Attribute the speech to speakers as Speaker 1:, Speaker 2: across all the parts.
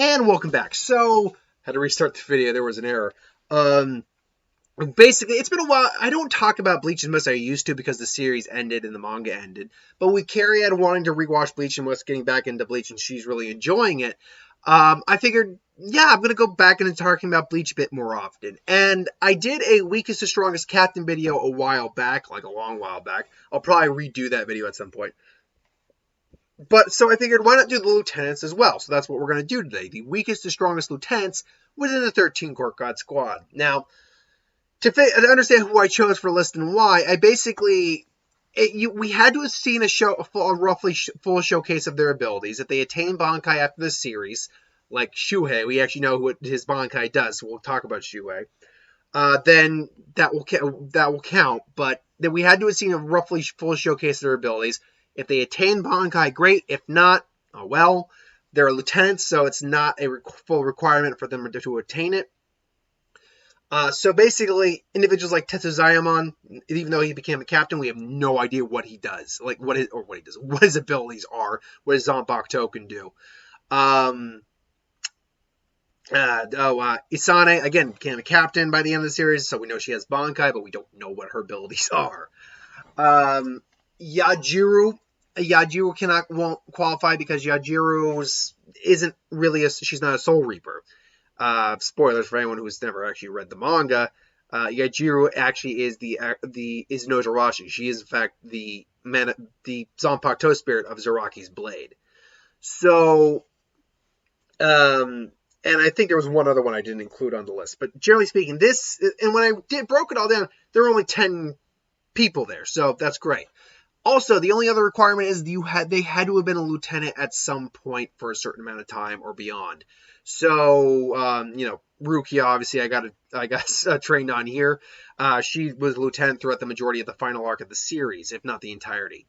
Speaker 1: And welcome back. So, had to restart the video. There was an error. Basically, it's been a while. I don't talk about Bleach as much as I used to because the series ended and the manga ended. But with Carrie had wanting to rewatch Bleach and was getting back into Bleach, and she's really enjoying it. I figured, yeah, I'm going to go back into talking about Bleach a bit more often. And I did a Weakest to Strongest Captain video a while back, like a long while back. I'll probably redo that video at some point. But, so I figured, why not do the lieutenants as well? So that's what we're going to do today. The weakest to strongest lieutenants within the 13 Court God Squad. Now, to understand who I chose for list and why, I basically... we had to have seen a roughly full showcase of their abilities. If they attain Bankai after the series, like Shuhei, we actually know what his Bankai does, so we'll talk about Shuhei. Then that will count. But then we had to have seen a roughly full showcase of their abilities. If they attain Bankai, great. If not, oh well. They're lieutenants, so it's not a full requirement for them to attain it. So basically, individuals like Tetsuzayamon, even though he became a captain, we have no idea what he does. Like, what his abilities are, what his Zanpakuto can do. Isane, again, became a captain by the end of the series, so we know she has Bankai, but we don't know what her abilities are. Yajiru won't qualify because Yajiru isn't really she's not a Soul Reaper. Spoilers for anyone who's never actually read the manga. Yajiru actually is is Nojirashi. She is in fact the Zanpakuto spirit of Zaraki's blade. So, and I think there was one other one I didn't include on the list. But generally speaking, and when I broke it all down, there were only 10 people there, so that's great. Also, the only other requirement is they had to have been a lieutenant at some point for a certain amount of time or beyond. So, Rukia, obviously, I got trained on here. She was a lieutenant throughout the majority of the final arc of the series, if not the entirety.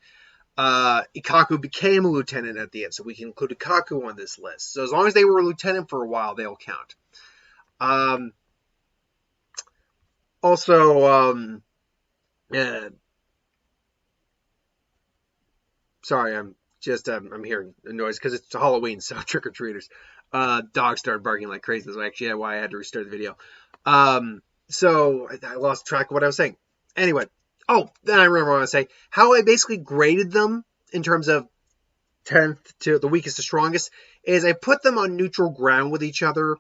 Speaker 1: Ikkaku became a lieutenant at the end, so we can include Ikkaku on this list. So as long as they were a lieutenant for a while, they'll count. Sorry, I'm hearing a noise because it's Halloween, so trick-or-treaters. Dogs started barking like crazy. That's actually why I had to restart the video. So I lost track of what I was saying. Anyway, then I remember what I was saying. How I basically graded them in terms of 10th to the weakest to strongest is I put them on neutral ground with each other,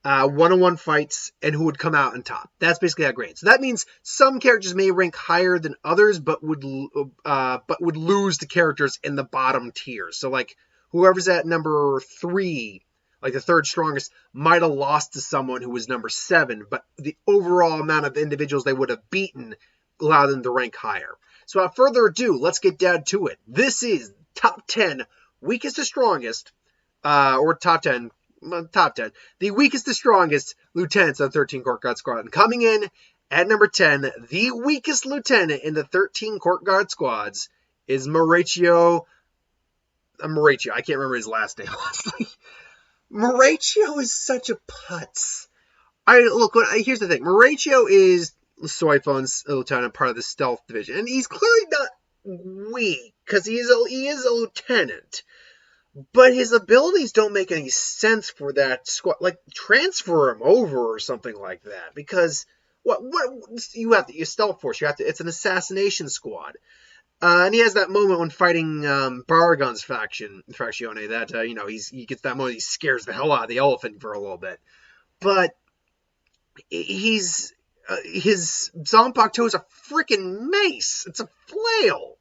Speaker 1: one-on-one fights, and who would come out on top. That's basically how I grade. So that means some characters may rank higher than others, but would lose to characters in the bottom tier. So like whoever's at number 3, like the third strongest, might have lost to someone who was number 7, but the overall amount of individuals they would have beaten allowed them to rank higher. So without further ado, let's get down to it. This is top 10 weakest to strongest, or top 10, the weakest to strongest lieutenants of the 13 Court Guard Squad. And coming in at number 10, the weakest lieutenant in the 13 Court Guard Squads is Marechiyo. Marechiyo, I can't remember his last name, honestly. Marechiyo is such a putz. Here's the thing. Marechiyo is Soifon's lieutenant, part of the stealth division, and he's clearly not weak because he is a lieutenant. But his abilities don't make any sense for that squad. Like, transfer him over or something like that. Because what you have your stealth force. It's an assassination squad. And he has that moment when fighting Baragon's faction, that he gets that moment, he scares the hell out of the elephant for a little bit. But his Zanpakuto is a freaking mace. It's a flail.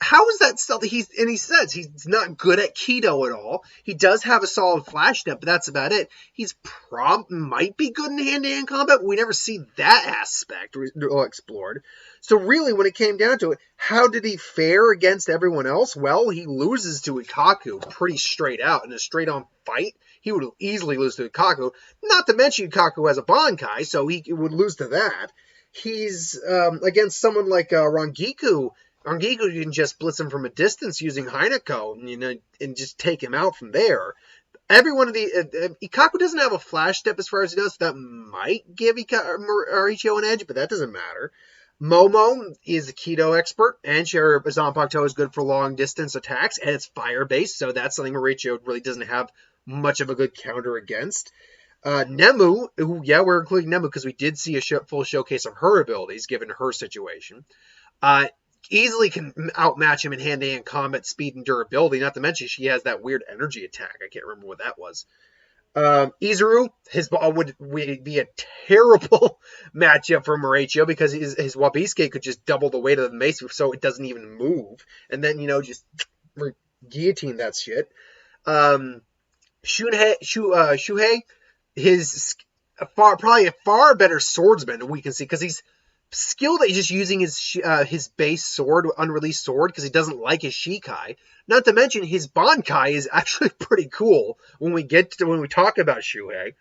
Speaker 1: How is that stealth? He says he's not good at Kido at all. He does have a solid flash step, but that's about it. He's might be good in hand-to-hand combat, but we never see that aspect explored. So really, when it came down to it, how did he fare against everyone else? Well, he loses to Ikkaku pretty straight out in a straight-on fight. He would easily lose to Ikkaku. Not to mention Ikkaku has a Bankai, so he would lose to that. He's against someone like Rangiku. Rangiku, you can just blitz him from a distance using Hinamori, and just take him out from there. Every one of the Ikkaku doesn't have a flash step as far as he does, so that might give Marechiyo an edge, but that doesn't matter. Momo is a Kido expert, and Zanpakuto is good for long distance attacks, and it's fire based, so that's something Marechiyo really doesn't have much of a good counter against. Nemu, who, yeah, we're including Nemu because we did see a full showcase of her abilities given her situation. Easily can outmatch him in hand-to-hand combat speed and durability. Not to mention she has that weird energy attack. I can't remember what that was. Izuru, his ball would be a terrible matchup for Marechiyo because his Wabisuke could just double the weight of the mace so it doesn't even move. And then, just guillotine that shit. Shuhei, his probably a far better swordsman we can see because he's skilled at just using his base sword, unreleased sword, because he doesn't like his Shikai. Not to mention his Bankai is actually pretty cool when we talk about Shuhei.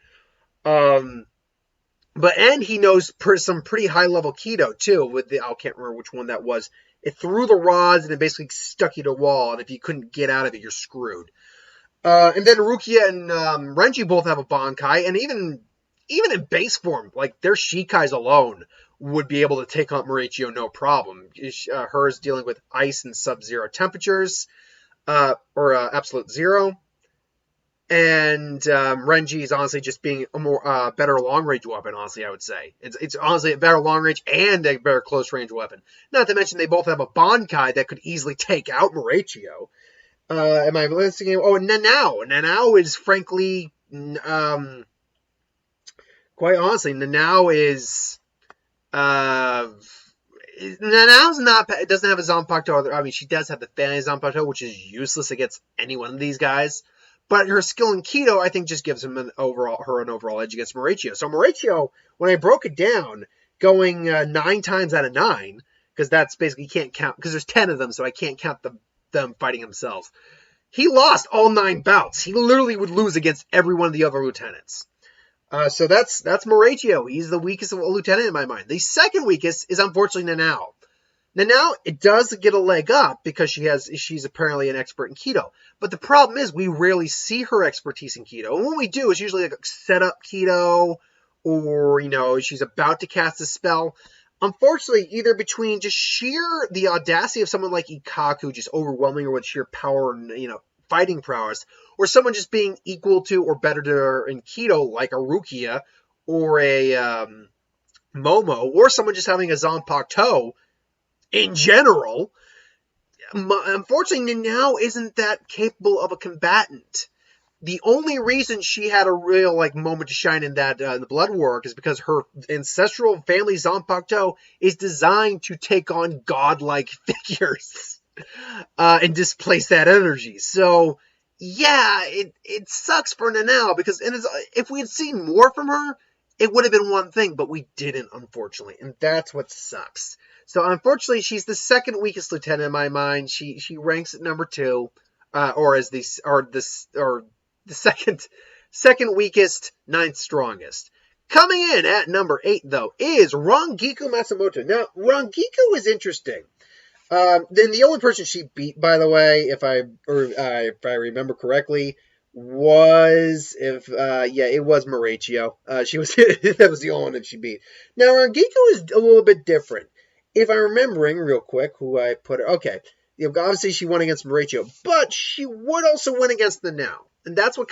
Speaker 1: And he knows some pretty high level Kido too. I can't remember which one that was. It threw the rods and it basically stuck you to a wall, and if you couldn't get out of it, you're screwed. And then Rukia and Renji both have a Bankai, and even in base form, like their Shikais alone would be able to take on Marechiyo no problem. Hers dealing with ice and sub-zero temperatures, or absolute zero. And Renji is honestly just being a more better long-range weapon, honestly, I would say. It's honestly a better long-range and a better close-range weapon. Not to mention they both have a Bankai that could easily take out Marechiyo. Am I listening? Oh, Nanao. Nanao is frankly, quite honestly, Nanao is... Nanao's doesn't have a Zanpakuto. I mean, she does have the Family Zanpakuto, which is useless against any one of these guys. But her skill in Kido, I think, just gives her an overall edge against Marechiyo. So Marechiyo, when I broke it down, going 9 times out of 9, because that's basically you can't count, because there's 10 of them, so I can't count them fighting themselves. He lost all 9 bouts. He literally would lose against every one of the other lieutenants. So that's Marechiyo. He's the weakest lieutenant in my mind. The second weakest is unfortunately Nanao. Nanao, it does get a leg up because she's apparently an expert in Kido. But the problem is we rarely see her expertise in Kido. And when we do, it's usually like a set-up Kido, or, she's about to cast a spell. Unfortunately, either between just the audacity of someone like Ikkaku just overwhelming her with sheer power and, fighting prowess, or someone just being equal to or better to her in Kido, like a Rukia or a Momo, or someone just having a Zanpakuto in general. Unfortunately, Nanao isn't that capable of a combatant. The only reason she had a real moment to shine in that the Blood War is because her ancestral family Zanpakuto is designed to take on godlike figures and displace that energy. So yeah, it sucks for Nanao because if we had seen more from her, it would have been one thing, but we didn't, unfortunately, and that's what sucks. So unfortunately, she's the second weakest lieutenant in my mind. She ranks at number 2, or the second weakest, 9th strongest. Coming in at number 8, though, is Rangiku Matsumoto. Now, Rangiku is interesting. Then the only person she beat, by the way, if I remember correctly, it was Marechiyo. That was the only one that she beat. Now, Rangiku is a little bit different. If I'm remembering real quick who I put her, okay, obviously she won against Marechiyo, but she would also win against Nanao. And that's what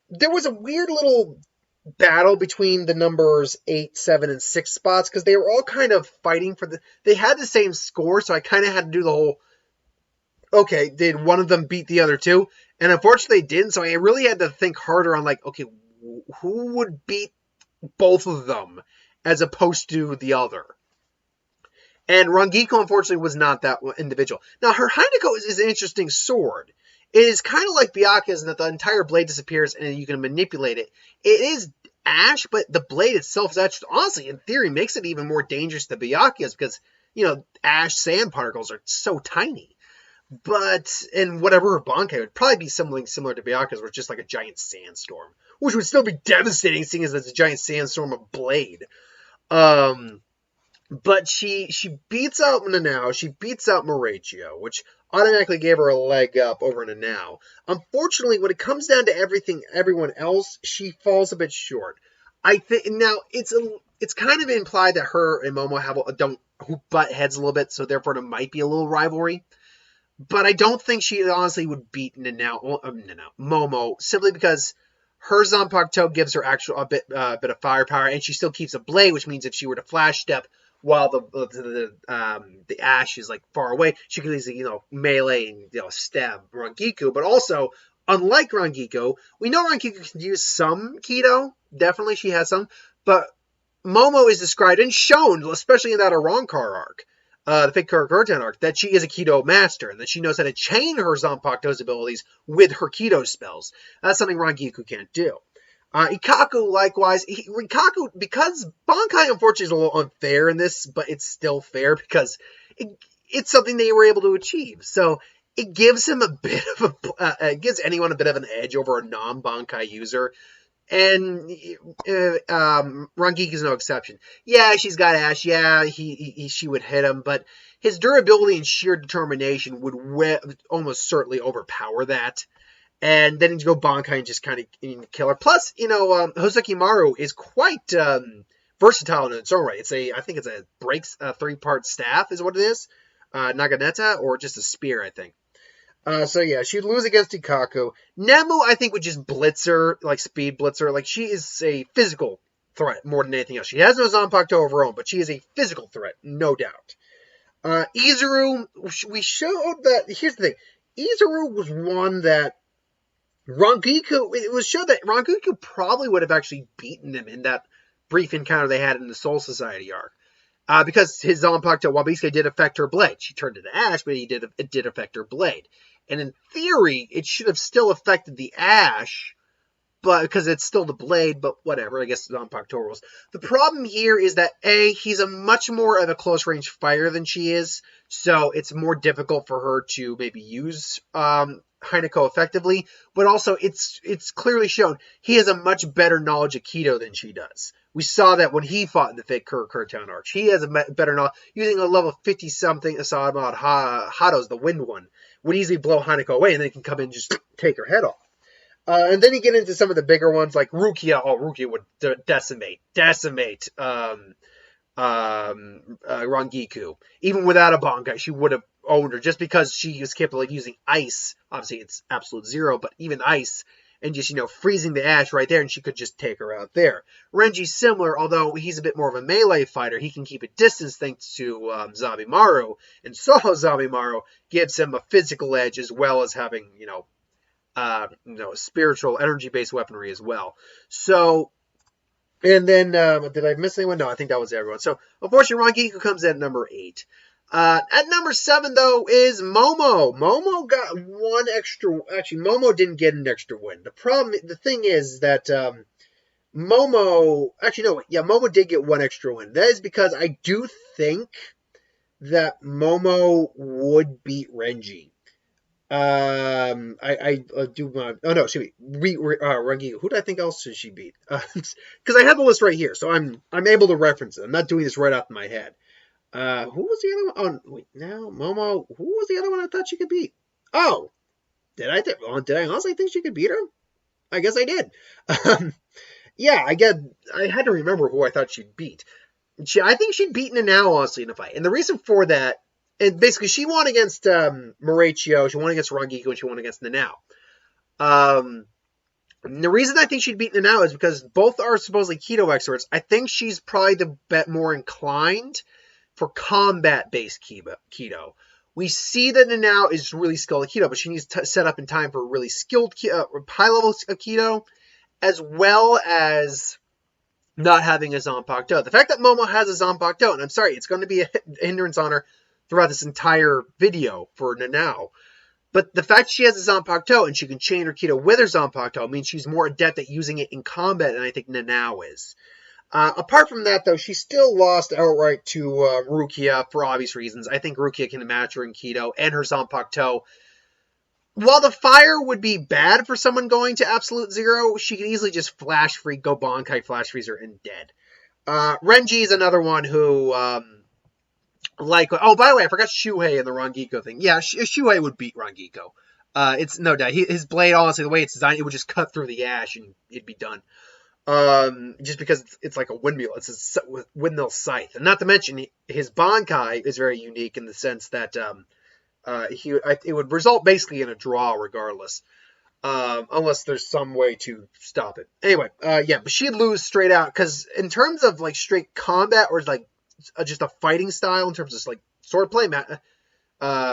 Speaker 1: there was a weird little battle between the numbers 8, 7, and 6 spots, because they were all kind of fighting they had the same score, so I kind of had to do the whole, okay, did one of them beat the other two? And unfortunately they didn't, so I really had to think harder on okay, who would beat both of them as opposed to the other? And Rangiku, unfortunately, was not that individual. Now, her Hinako is an interesting sword. It is kind of like Byakuya's in that the entire blade disappears and you can manipulate it. It is ash, but the blade itself is actually, honestly, in theory, makes it even more dangerous than Byakuya's because, ash sand particles are so tiny. But, and whatever her Bankai would probably be something similar to Byakuya's, where it's just like a giant sandstorm, which would still be devastating seeing as it's a giant sandstorm of blade. But she beats out Nanao, she beats out Marechiyo, which automatically gave her a leg up over Nanao. Unfortunately, when it comes down to everyone else, she falls a bit short. I think now it's kind of implied that her and Momo don't butt heads a little bit, so therefore there might be a little rivalry. But I don't think she honestly would beat Momo, simply because her Zanpakuto gives her a bit of firepower, and she still keeps a blade, which means if she were to flash step while the ash is like far away, she could easily melee and stab Rangiku. But also, unlike Rangiku, we know Rangiku can use some Kido. Definitely, she has some, but Momo is described and shown, especially in that Arrancar arc, the fake Kurotsuchi arc, that she is a Kido master and that she knows how to chain her Zanpakuto's abilities with her Kido spells. That's something Rangiku can't do. Ikkaku, likewise, Ikkaku, because Bankai unfortunately is a little unfair in this, but it's still fair because it's something they were able to achieve. So it gives him a bit of it gives anyone a bit of an edge over a non-Bankai user. And Rangiku is no exception. Yeah, she's got Ash. Yeah, she would hit him, but his durability and sheer determination would almost certainly overpower that. And then you go Bankai and just kind of kill her. Plus, Hoseki Maru is quite versatile in its own right. I think it's a breaks 3-part staff is what it is, Naginata, or just a spear, I think. So yeah, she'd lose against Ikkaku. Nemu, I think, would just blitz her, like speed blitz her. Like, she is a physical threat more than anything else. She has no Zanpakuto of her own, but she is a physical threat, no doubt. Izuru, we showed that, here's the thing. Izuru was one that it was shown that Rangiku probably would have actually beaten him in that brief encounter they had in the Soul Society arc. Because his Zanpakuto, while basically did affect her blade. She turned into ash, but it did affect her blade. And in theory, it should have still affected the ash, but because it's still the blade, but whatever, I guess Zanpakuto rules. The problem here is that, A, he's a much more of a close-range fighter than she is, so it's more difficult for her to maybe use Hinako effectively, but also it's clearly shown he has a much better knowledge of Kido than she does. We saw that when he fought in the fake Kurotsuchi arc. He has a better knowledge. Using a level 50-something Asama Hado's the wind one would easily blow Hinako away, and then he can come in and just take her head off. And then you get into some of the bigger ones, like Rukia. Oh, Rukia would decimate Rangiku. Even without a Bankai, she would have owned her, just because she was capable of using ice. Obviously, it's absolute zero, but even ice, and just, freezing the ash right there, and she could just take her out there. Renji's similar, although he's a bit more of a melee fighter. He can keep a distance thanks to Zabimaru, and Solo Zabimaru gives him a physical edge as well as having, spiritual energy-based weaponry as well. So, and then, did I miss anyone? No, I think that was everyone. So, unfortunately, Rangiku comes in at number 8. At number 7, though, is Momo. Momo got one extra. Actually, Momo didn't get an extra win. The thing is that Momo. Actually, no, yeah, Momo did get one extra win. That is because I do think that Momo would beat Renji. I do my. Oh no, she beat Rangiku. Who do I think else should she beat? Because I have the list right here, so I'm able to reference it. I'm not doing this right off my head. Who was the other one? Oh, wait, now Momo. Who was the other one I thought she could beat? Oh, did I honestly think she could beat her? I guess I did. Yeah, I had to remember who I thought she'd beat. I think she'd beat Nanao, honestly, in a fight. And the reason for that, and basically she won against Marechiyo, she won against Rangiku, and she won against Nanao. The reason I think she'd beat Nanao is because both are supposedly Kido experts. I think she's probably the bit more inclined for combat-based Kido. We see that Nanao is really skilled at Kido, but she needs to set up in time for really skilled high-level Kido, as well as not having a Zanpakuto. The fact that Momo has a Zanpakuto, and I'm sorry, it's going to be a hindrance on her throughout this entire video for Nanao, but the fact she has a Zanpakuto and she can chain her Kido with her Zanpakuto means she's more adept at using it in combat than I think Nanao is. Apart from that, though, she still lost outright to Rukia for obvious reasons. I think Rukia can match her in Kido and her Zanpakuto. While the fire would be bad for someone going to absolute zero, she could easily just flash freeze, go Bankai flash freezer, and dead. Renji is another one who, oh, by the way, I forgot Shuhei and the Rangiku thing. Yeah, Shuhei would beat Rangiku. It's no doubt. His blade, honestly, the way it's designed, it would just cut through the ash and it'd be done. Just because it's like a windmill. It's a windmill scythe. And not to mention, his Bankai is very unique in the sense that, it would result basically in a draw regardless. Unless there's some way to stop it. Anyway, yeah, but she'd lose straight out because in terms of like straight combat or like just a fighting style in terms of like swordplay,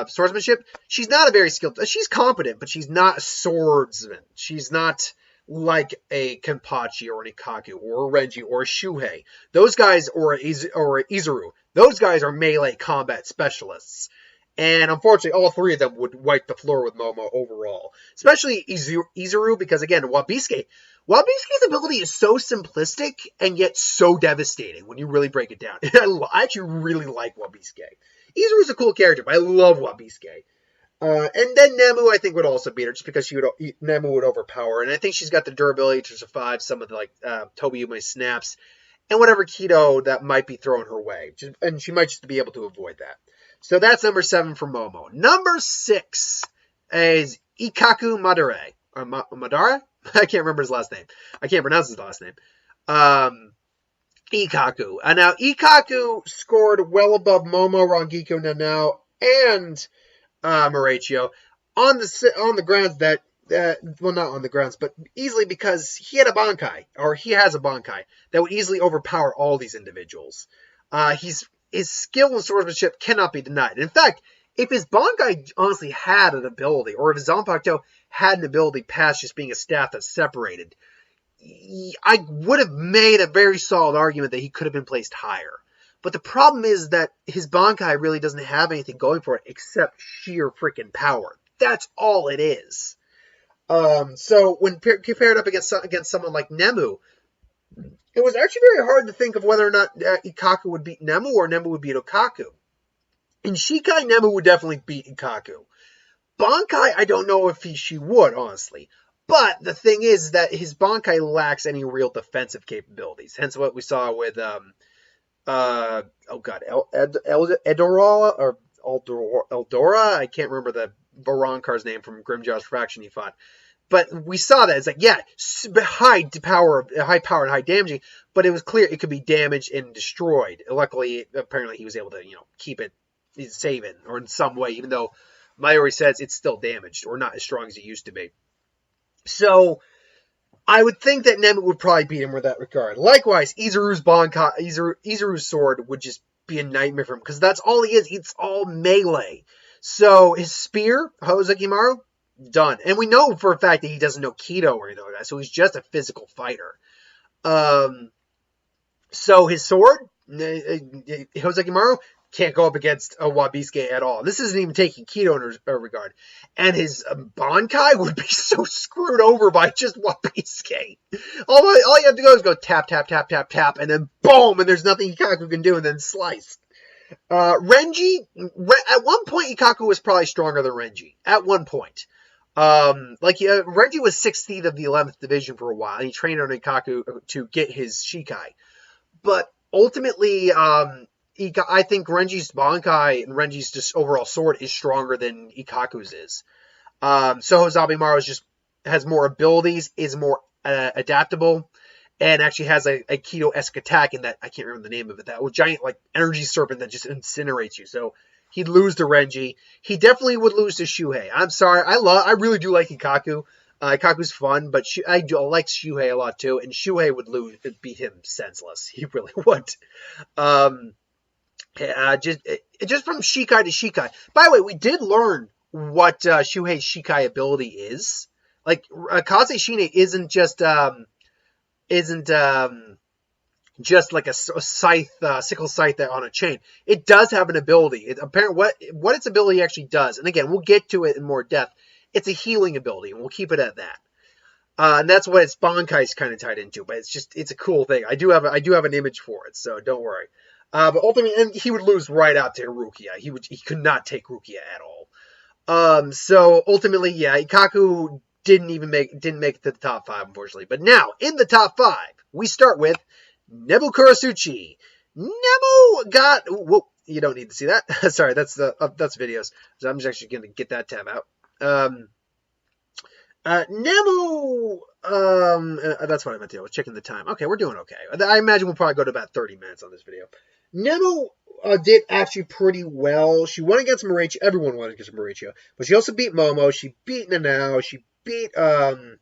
Speaker 1: swordsmanship, she's not a very skilled. She's competent, but she's not a swordsman. She's not like a Kenpachi or an Ikkaku or a Renji or a Shuhei. Those guys or Izuru. Those guys are melee combat specialists. And unfortunately, all three of them would wipe the floor with Momo overall. Especially Izuru, because again, Wabisuke's ability is so simplistic and yet so devastating when you really break it down. I actually really like Wabisuke. Izuru's a cool character, but I love Wabisuke. And then Nemu, I think, would also beat her just because Nemu would overpower her. And I think she's got the durability to survive some of the Tobiyume snaps and whatever Kido that might be thrown her way. And she might just be able to avoid that. So that's number 7 for Momo. Number 6 is Ikkaku Madarame. Madara? I can't remember his last name. I can't pronounce his last name. Ikkaku. And now Ikkaku scored well above Momo, Rangiku, Nanao, and Marechiyo on the grounds that well, not on the grounds, but easily because he had a Bankai, or he has a Bankai that would easily overpower all these individuals. His skill in swordsmanship cannot be denied. In fact, if his Bankai honestly had an ability, or if his Zanpakuto had an ability past just being a staff that's separated, I would have made a very solid argument that he could have been placed higher. But the problem is that his Bankai really doesn't have anything going for it except sheer freaking power. That's all it is. So when compared up against someone like Nemu, it was actually very hard to think of whether or not Ikkaku would beat Nemu or Nemu would beat Ikkaku. In Shikai, Nemu would definitely beat Ikkaku. Bankai, I don't know if she would, honestly. But the thing is that his Bankai lacks any real defensive capabilities. Hence what we saw with, Eldora, or Eldora? I can't remember the Varankar's name from Grimjaw's Fraction he fought. But we saw that. It's like, yeah, high power and high damaging, but it was clear it could be damaged and destroyed. Luckily, apparently he was able to, keep it, save it, or in some way, even though Mayuri says it's still damaged, or not as strong as it used to be. So, I would think that Nemu would probably beat him with that regard. Likewise, Izuru's sword would just be a nightmare for him, because that's all he is. It's all melee. So, his spear, Hozokimaru, done. And we know for a fact that he doesn't know Kido or anything like that, so he's just a physical fighter. So his sword, Hozokimaru, can't go up against a Wabisuke at all. This isn't even taking Kido in regard. And his Bankai would be so screwed over by just Wabisuke. All you have to go is go tap, tap, tap, tap, tap, and then boom, and there's nothing Ikkaku can do, and then slice. Renji, at one point, Ikkaku was probably stronger than Renji. At one point. Renji was 16th of the 11th division for a while. And he trained on Ikkaku to get his Shikai. But ultimately, I think Renji's Bankai and Renji's just overall sword is stronger than Ikkaku's is. So Hozokimaru has more abilities, is more adaptable, and actually has a Kido-esque attack in that, I can't remember the name of it, that giant energy serpent that just incinerates you. So he'd lose to Renji. He definitely would lose to Shuhei. I'm sorry. I really do like Ikkaku. Ikkaku's fun, but I like Shuhei a lot too. And Shuhei would beat him senseless. He really would. Just from Shikai to Shikai. By the way, we did learn what Shuhei's Shikai ability is. Like Kaze Shine isn't just like a scythe, sickle scythe on a chain. It does have an ability. What its ability actually does, and again, we'll get to it in more depth. It's a healing ability, and we'll keep it at that. And that's what its Bankai is kind of tied into. But it's a cool thing. I do have an image for it, so don't worry. But ultimately, and he would lose right out to Rukia. He could not take Rukia at all. So ultimately, yeah, Ikkaku didn't make it to the top 5, unfortunately. But now in the top 5, we start with Nemu Kurotsuchi. Nemu got... Whoa, you don't need to see that. Sorry, that's videos. So I'm just actually going to get that tab out. Nemu... that's what I meant to do. I was checking the time. Okay, we're doing okay. I imagine we'll probably go to about 30 minutes on this video. Nemu did actually pretty well. She won against Marechiyo. Everyone won against Marechiyo. But she also beat Momo. She beat Nanao. She beat, oh,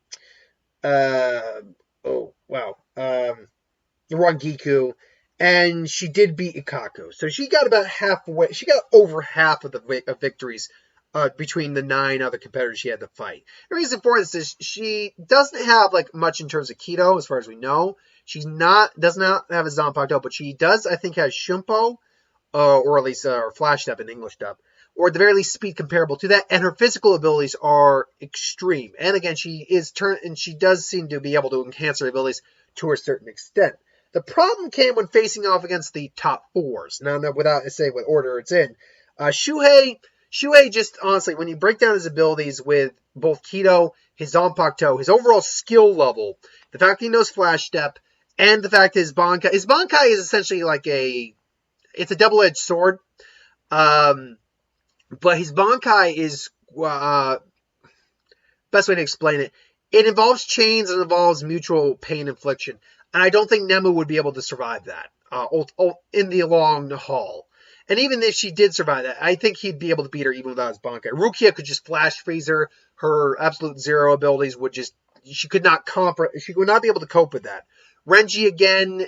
Speaker 1: wow. Rangiku. And she did beat Ikkaku. So she got about halfway. She got over half of the victories between the 9 other competitors she had to fight. The reason for this is she doesn't have like much in terms of keto, as far as we know. She's does not have a Zanpakuto, but she does, I think, has Shumpo, or at least or Flash Step in English dub, or at the very least speed comparable to that. And her physical abilities are extreme. And again, she does seem to be able to enhance her abilities to a certain extent. The problem came when facing off against the top 4s. Now, without saying what order it's in, Shuhei just honestly, when you break down his abilities with both Keto, his Zanpakuto, his overall skill level, the fact that he knows Flash Step, and the fact that his Bankai is essentially like it's a double-edged sword. But his Bankai is, best way to explain it, it involves chains and involves mutual pain infliction. And I don't think Nemu would be able to survive that in the long haul. And even if she did survive that, I think he'd be able to beat her even without his Bankai. Rukia could just flash freeze her. Her absolute zero abilities would just, she would not be able to cope with that. Renji, again,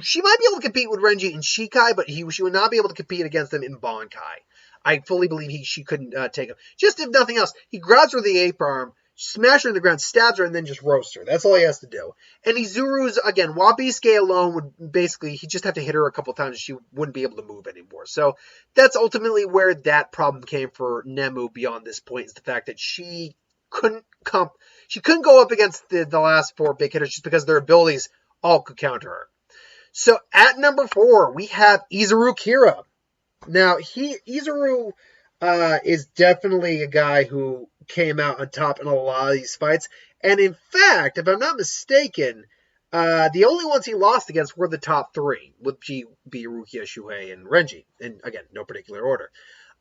Speaker 1: she might be able to compete with Renji in Shikai, but she would not be able to compete against him in Bankai. I fully believe she couldn't take him. Just if nothing else, he grabs her with the ape arm, smash her in the ground, stabs her, and then just roasts her. That's all he has to do. And Izuru's, again, Wabisuke alone would basically, he'd just have to hit her a couple times and she wouldn't be able to move anymore. So that's ultimately where that problem came for Nemu beyond this point, is the fact that she couldn't go up against the last 4 big hitters just because their abilities all could counter her. So at number 4, we have Izuru Kira. Now, Izuru is definitely a guy who came out on top in a lot of these fights. And in fact, if I'm not mistaken, the only ones he lost against were the top 3, with be Rukia, Shuhei, and Renji. And again, no particular order.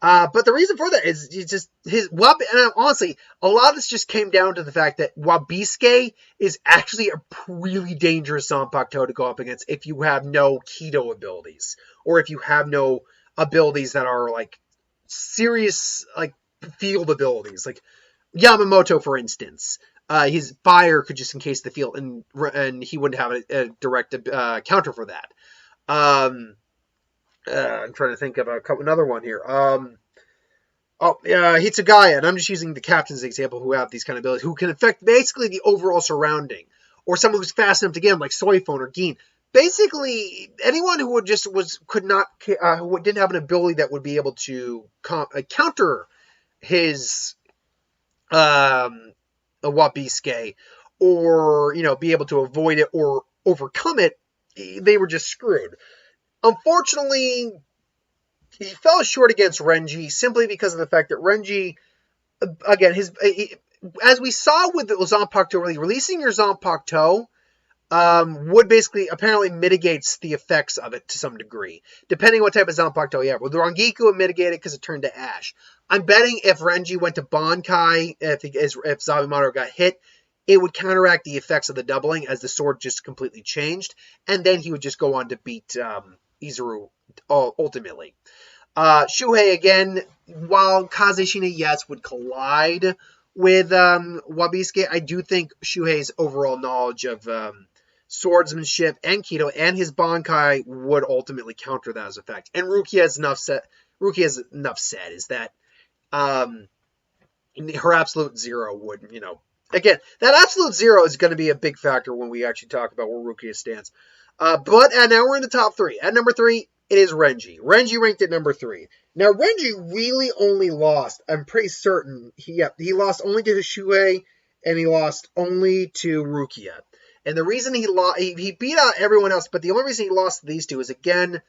Speaker 1: But the reason for that is just and honestly, a lot of this just came down to the fact that Wabisuke is actually a really dangerous Zanpakuto to go up against if you have no Keto abilities, or if you have no abilities that are like serious like field abilities, like Yamamoto, for instance. His fire could just encase the field, and he wouldn't have a direct counter for that. I'm trying to think of another one here. Hitsugaya, and I'm just using the captain's example, who have these kind of abilities, who can affect basically the overall surrounding, or someone who's fast enough to get him, like Soifone or Gin. Basically, anyone who didn't have an ability that would be able to counter his Wabisuke, or be able to avoid it or overcome it, they were just screwed. Unfortunately, he fell short against Renji simply because of the fact that Renji, again, as we saw with the Zanpakuto, releasing your Zanpakuto would basically apparently mitigates the effects of it to some degree, depending what type of Zanpakuto you have. With Rangiku, it mitigated because it turned to ash. I'm betting if Renji went to Bankai, if Zabumaru got hit, it would counteract the effects of the doubling as the sword just completely changed, and then he would just go on to beat Izuru ultimately. Shuhei, again, while Kazeshina, yes, would collide with Wabisuke, I do think Shuhei's overall knowledge of swordsmanship and Keto and his Bankai would ultimately counter that as a fact. And Rukia has enough said is that her absolute zero would, again, that absolute zero is going to be a big factor when we actually talk about where Rukia stands. But now we're in the top 3. At number 3, it is Renji. Renji ranked at number 3. Now, Renji really only lost, I'm pretty certain, he lost only to Shuhei, and he lost only to Rukia. And the reason he beat out everyone else, but the only reason he lost to these two is, again,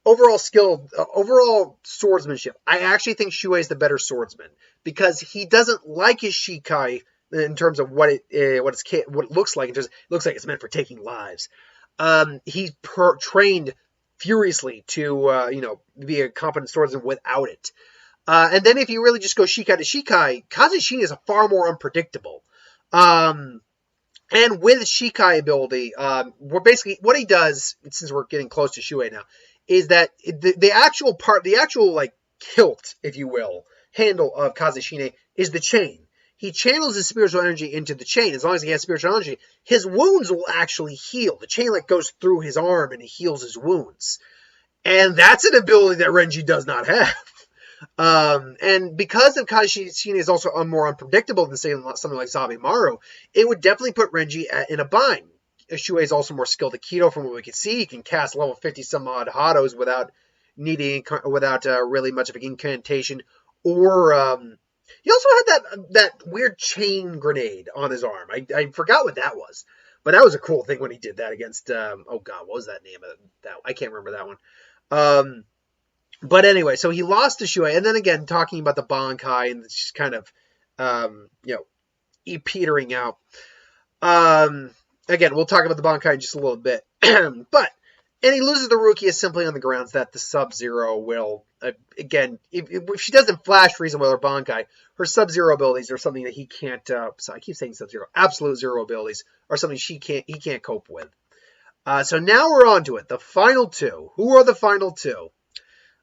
Speaker 1: overall skill, overall swordsmanship. I actually think Shuhei is the better swordsman, because he doesn't like his Shikai in terms of what it looks like. It looks like it's meant for taking lives. He trained furiously to be a competent swordsman without it. And then if you really just go Shikai to Shikai, Kazeshina is far more unpredictable. And with Shikai ability, what he does, since we're getting close to Shuhei now, is that the actual like hilt, if you will, handle of Kazeshine is the chain. He channels his spiritual energy into the chain. As long as he has spiritual energy, his wounds will actually heal. The chain like goes through his arm and it heals his wounds. And that's an ability that Renji does not have. And because of Kazeshine is also more unpredictable than say something like Zabimaru, it would definitely put Renji in a bind. Shuhei is also more skilled at Kido from what we can see. He can cast level 50 some odd Hados without really much of an incantation. Or he also had that weird chain grenade on his arm. I forgot what that was. But that was a cool thing when he did that against what was that name of that? I can't remember that one. But anyway, so he lost to Shuhei, and then again talking about the Bankai and just kind of petering out. Again, we'll talk about the Bankai in just a little bit. And he loses the Rukia simply on the grounds that the Sub-Zero will, again, if she doesn't flash freeze with her Bankai, her Sub-Zero abilities are something that he can't, I keep saying Sub-Zero, Absolute Zero abilities are something he can't cope with. So now we're on to it, the final two. Who are the final two?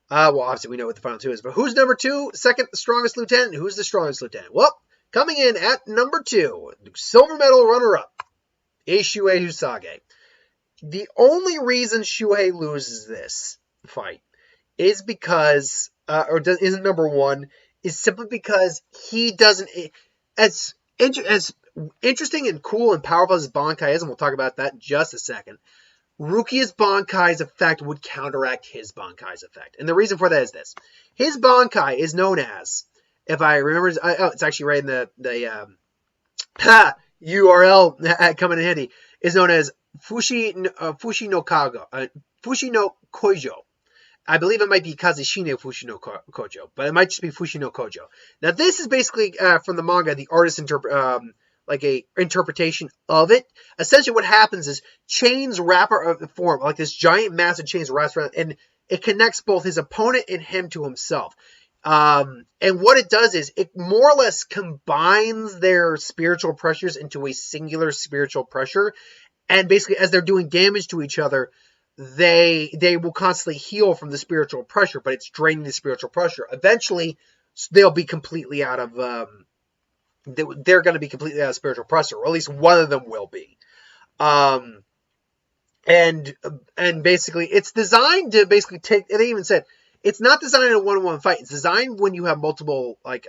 Speaker 1: Well, obviously we know what the final two is, but who's number two, second strongest lieutenant? Who's the strongest lieutenant? Well, coming in at number 2, silver medal runner-up, is Shuhei Hisagi. The only reason Shuhei loses this fight is because, isn't number 1, is simply because he doesn't, as interesting and cool and powerful as Bankai is, and we'll talk about that in just a second, Rukia's Bankai's effect would counteract his Bankai's effect. And the reason for that is this. His Bankai is known as, if I remember, it's actually right in the URL coming in handy, is known as Fushi no Kojo. I believe it might be Kazeshine Fushi no Kojo, but it might just be Fushi no Kojo. Now this is basically from the manga, the artist's like a interpretation of it. Essentially what happens is chains wrap around form, like this giant massive chains wraps around, and it connects both his opponent and him to himself. And what it does is it more or less combines their spiritual pressures into a singular spiritual pressure. And basically as they're doing damage to each other, they will constantly heal from the spiritual pressure, but it's draining the spiritual pressure. Eventually they'll be completely out of, they're going to be completely out of spiritual pressure, or at least one of them will be. And basically it's designed to basically take, and they even said, it's not designed in a one-on-one fight. It's designed when you have multiple, like,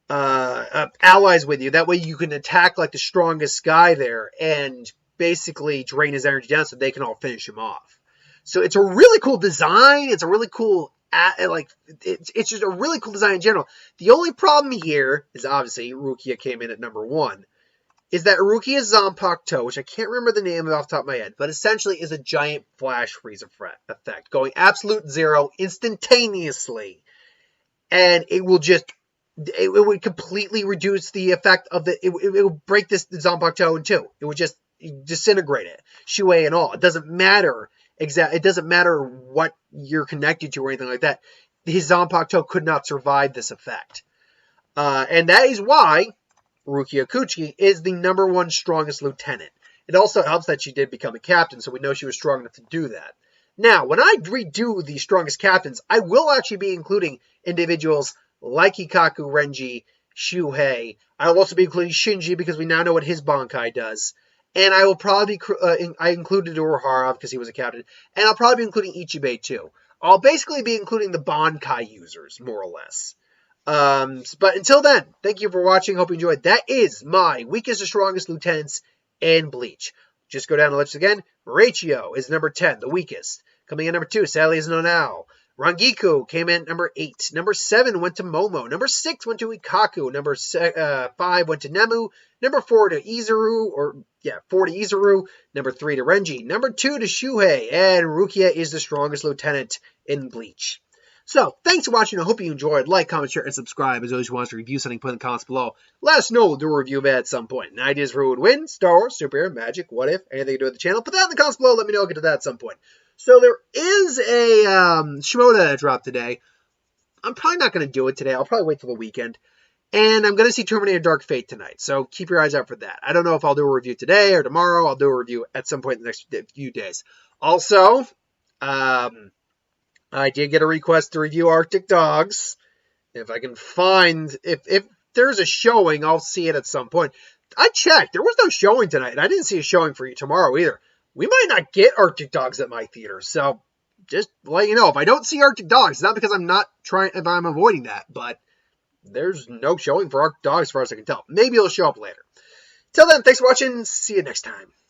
Speaker 1: allies with you. That way you can attack, like, the strongest guy there and basically drain his energy down so they can all finish him off. So it's a really cool design. It's a really cool, it's just a really cool design in general. The only problem here is obviously Rukia came in at number 1. Is that Rukia's Zanpakuto, which I can't remember the name of off the top of my head, but essentially is a giant flash freeze effect, going absolute zero instantaneously. And it will just, it would completely reduce the effect of it would break the Zanpakuto in two. It would just disintegrate it, Shuhei and all. It doesn't matter it doesn't matter what you're connected to or anything like that. His Zanpakuto could not survive this effect. And that is why Rukia Kuchiki is the number 1 strongest lieutenant. It also helps that she did become a captain, so we know she was strong enough to do that. Now, when I redo the strongest captains, I will actually be including individuals like Ikkaku, Renji, Shuhei. I will also be including Shinji because we now know what his Bankai does. And I will probably, I included Urahara because he was a captain. And I'll probably be including Ichibei too. I'll basically be including the Bankai users, more or less. But until then, thank you for watching. Hope you enjoyed. That is my weakest or strongest lieutenants in Bleach. Just go down the list again. Marechiyo is number 10, the weakest. Coming in number 2, sadly, is Nanao. Rangiku came in number 8. Number 7 went to Momo. Number 6 went to Ikkaku. Number 5 went to Nemu. Number 4 to Izuru, 4 to Izuru. Number 3 to Renji. Number 2 to Shuhei. And Rukia is the strongest lieutenant in Bleach. So, thanks for watching. I hope you enjoyed. Like, comment, share, and subscribe. As always, who wants to review something, put in the comments below. Let us know. We'll do a review of it at some point. And ideas for who would win, Star Wars, superhero, magic, what if, anything to do with the channel. Put that in the comments below. Let me know. I'll get to that at some point. So, there is a Shimoda drop today. I'm probably not going to do it today. I'll probably wait till the weekend. And I'm going to see Terminator Dark Fate tonight. So, keep your eyes out for that. I don't know if I'll do a review today or tomorrow. I'll do a review at some point in the next few days. Also, I did get a request to review Arctic Dogs. If I can find, if there's a showing, I'll see it at some point. I checked. There was no showing tonight, and I didn't see a showing for tomorrow either. We might not get Arctic Dogs at my theater, so just let you know. If I don't see Arctic Dogs, it's not because I'm not trying, if I'm avoiding that, but there's no showing for Arctic Dogs as far as I can tell. Maybe it'll show up later. Till then, thanks for watching. See you next time.